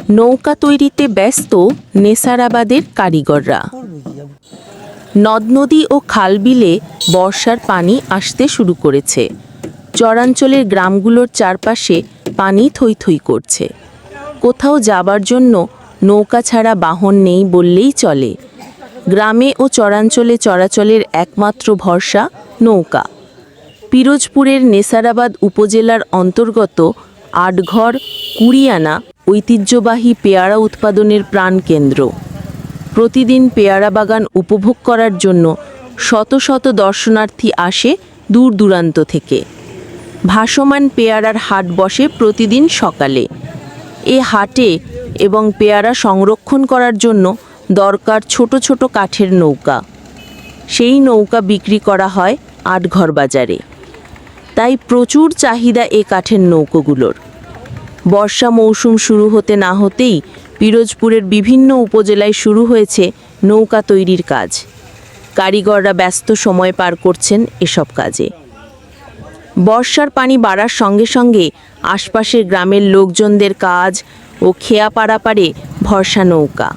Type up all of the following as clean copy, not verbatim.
নৌকা তৈরিতে ব্যস্ত নেসারাবাদের কারিগররা। নদ নদী ও খালবিলে বর্ষার পানি আসতে শুরু করেছে। চরাঞ্চলের গ্রামগুলোর চারপাশে পানি থই থই করছে। কোথাও যাবার জন্য নৌকা ছাড়া বাহন নেই বললেই চলে। গ্রামে ও চরাঞ্চলে চলাচলের একমাত্র ভরসা নৌকা। পিরোজপুরের নেসারাবাদ উপজেলার অন্তর্গত আটঘর কুড়িয়ানা ঐতিহ্যবাহী পেয়ারা উৎপাদনের প্রাণকেন্দ্র। প্রতিদিন পেয়ারা বাগান উপভোগ করার জন্য শত শত দর্শনার্থী আসে দূর দূরান্ত থেকে। ভাসমান পেয়ারার হাট বসে প্রতিদিন সকালে। এ হাটে এবং পেয়ারা সংরক্ষণ করার জন্য দরকার ছোট ছোট কাঠের নৌকা। সেই নৌকা বিক্রি করা হয় আটঘর বাজারে। তাই প্রচুর চাহিদা এ কাঠের নৌকোগুলোর। বর্ষা মৌসুম শুরু হতে না হতেই পিরোজপুরের বিভিন্ন উপজেলায় শুরু হয়েছে নৌকা তৈরির কাজ। কারিগররা ব্যস্ত সময় পার করছেন এসব কাজে। বর্ষার পানি বাড়ার সঙ্গে সঙ্গে আশপাশের গ্রামের লোকজনদের কাজ ও খেয়া পারাপারে ভরসা নৌকা।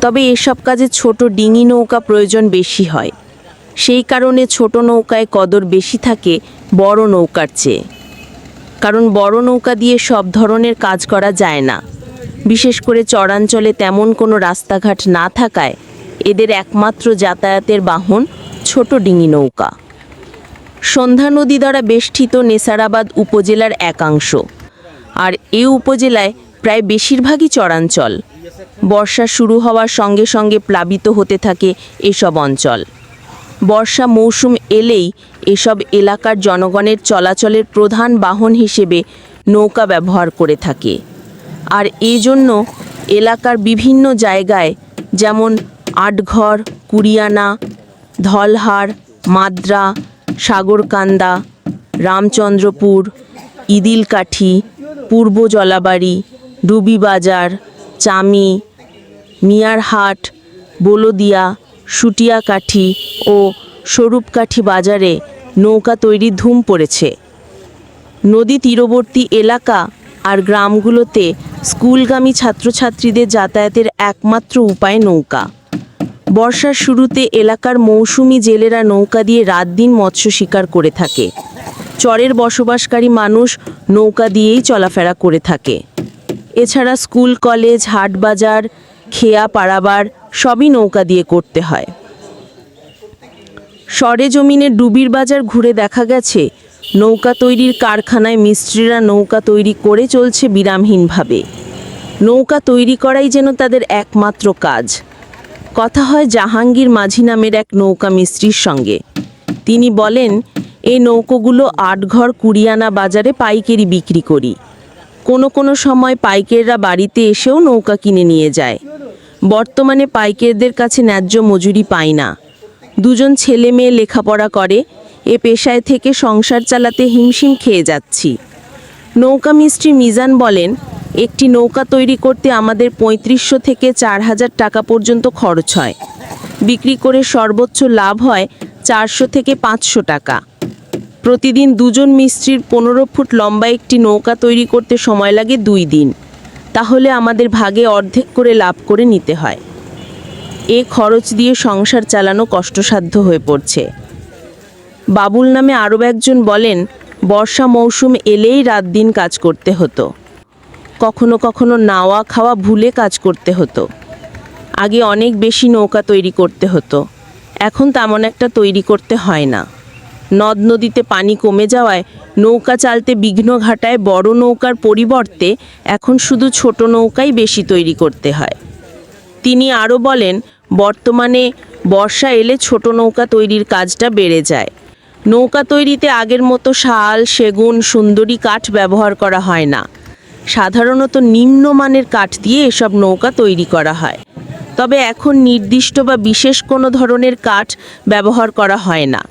তবে এসব কাজে ছোট ডিঙি নৌকা প্রয়োজন বেশি হয়। সেই কারণে ছোট নৌকায় কদর বেশি থাকে বড় নৌকার চেয়ে। কারণ বড় নৌকা দিয়ে সব ধরনের কাজ করা যায় না। বিশেষ করে চরাঞ্চলে তেমন কোনো রাস্তাঘাট না থাকায় এদের একমাত্র যাতায়াতের বাহন ছোট ডিঙি নৌকা। সন্ধ্যা নদী দ্বারা বেষ্টিত নেসারাবাদ উপজেলার একাংশ। আর এ উপজেলায় প্রায় বেশিরভাগই চরাঞ্চল। বর্ষা শুরু হওয়ার সঙ্গে সঙ্গে প্লাবিত হতে থাকে এসব অঞ্চল। বর্ষা মৌসুম এলেই এসব এলাকার জনগণের চলাচলের প্রধান বাহন হিসেবে নৌকা ব্যবহার করে থাকে। আর এই জন্য এলাকার বিভিন্ন জায়গায় যেমন আটঘর, কুড়িয়ানা, ধলহার, মাদ্রা, সাগরকান্দা, রামচন্দ্রপুর, ইদিলকাঠি, পূর্ব জলাবাড়ি, ডুবিবাজার, চামি, মিয়ারহাট, বলদিয়া, শুটিয়াকাঠি ও স্বরূপকাঠি বাজারে নৌকা তৈরির ধুম পড়েছে। নদী তীরবর্তী এলাকা আর গ্রামগুলোতে স্কুলগামী ছাত্রছাত্রীদের যাতায়াতের একমাত্র উপায় নৌকা। বর্ষার শুরুতে এলাকার মৌসুমি জেলেরা নৌকা দিয়ে রাত দিন মৎস্য শিকার করে থাকে। চরের বসবাসকারী মানুষ নৌকা দিয়েই চলাফেরা করে থাকে। এছাড়া স্কুল, কলেজ, হাট বাজার, খেয়া পারাবার সবই নৌকা দিয়ে করতে হয়। সরেজমিনের ডুবির বাজার ঘুরে দেখা গেছে নৌকা তৈরির কারখানায় মিস্ত্রিরা নৌকা তৈরি করে চলছে বিরামহীনভাবে। নৌকা তৈরি করাই যেন তাদের একমাত্র কাজ। কথা হয় জাহাঙ্গীর মাঝি নামের এক নৌকা মিস্ত্রির সঙ্গে। তিনি বলেন, এই নৌকোগুলো আটঘর কুড়িয়ানা বাজারে পাইকারি বিক্রি করি। কোনো সময় পাইকাররা বাড়িতে এসেও নৌকা কিনে নিয়ে যায়। বর্তমানে পাইকারদের কাছে ন্যায্য মজুরি পায় না। দুজন ছেলে মেয়ে লেখাপড়া করে। এ পেশায় থেকে সংসার চালাতে হিমশিম খেয়ে যাচ্ছি। নৌকা মিস্ত্রি মিজান বলেন, একটি নৌকা তৈরি করতে আমাদের ৩৫০০ থেকে ৪০০০ টাকা পর্যন্ত খরচ হয়। বিক্রি করে সর্বোচ্চ লাভ হয় ৪০০ থেকে ৫০০ টাকা। প্রতিদিন দুজন মিস্ত্রির ১৫ ফুট লম্বা একটি নৌকা তৈরি করতে সময় লাগে ২ দিন। তাহলে আমাদের ভাগে অর্ধেক করে লাভ করে নিতে হয়। এ খরচ দিয়ে সংসার চালানো কষ্টসাধ্য হয়ে পড়ছে। বাবুল নামে আরও একজন বলেন, বর্ষা মৌসুম এলেই রাত দিন কাজ করতে হতো। কখনো কখনো নাওয়া খাওয়া ভুলে কাজ করতে হতো। আগে অনেক বেশি নৌকা তৈরি করতে হতো, এখন তেমন একটা তৈরি করতে হয় না। নদ নদীতে পানি কমে যাওয়ায় নৌকা চালতে বিঘ্ন ঘটায় বড় নৌকার পরিবর্তে এখন শুধু ছোট নৌকাই বেশি তৈরি করতে হয়। তিনি আরও বলেন, বর্তমানে বর্ষা এলে ছোট নৌকা তৈরির কাজটা বেড়ে যায়। নৌকা তৈরিতে আগের মতো শাল, সেগুন, সুন্দরী কাঠ ব্যবহার করা হয় না। সাধারণত নিম্নমানের কাঠ দিয়ে এসব নৌকা তৈরি করা হয়। তবে এখন নির্দিষ্ট বা বিশেষ কোনো ধরনের কাঠ ব্যবহার করা হয় না।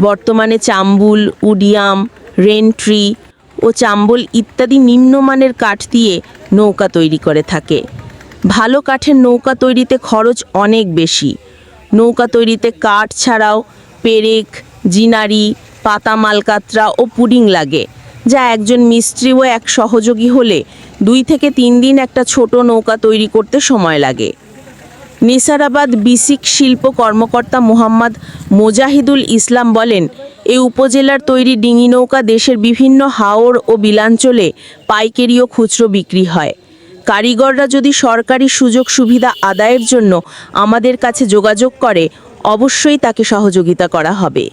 বর্তমানে চাম্বুল, উডিয়াম, রেনট্রি ও চাম্বল ইত্যাদি নিম্নমানের কাঠ দিয়ে নৌকা তৈরি করে থাকে। ভালো কাঠের নৌকা তৈরিতে খরচ অনেক বেশি। নৌকা তৈরিতে কাঠ ছাড়াও পেরেক, জিনারি, পাতা মালকাতরা ও পুডিং লাগে, যা একজন মিস্ত্রি ও এক সহযোগী হলে 2 থেকে 3 দিন একটা ছোট নৌকা তৈরি করতে সময় লাগে। নেসারাবাদ বিসিক শিল্প কর্মকর্তা মোহাম্মদ মোজাহিদুল ইসলাম বলেন, এই উপজেলার তৈরি ডিঙি নৌকা দেশের বিভিন্ন হাওর ও বিলাঞ্চলে পাইকারি ও খুচরো বিক্রি হয়। কারিগররা যদি সরকারি সুযোগ সুবিধা আদায়ের জন্য আমাদের কাছে যোগাযোগ করে, অবশ্যই তাকে সহযোগিতা করা হবে।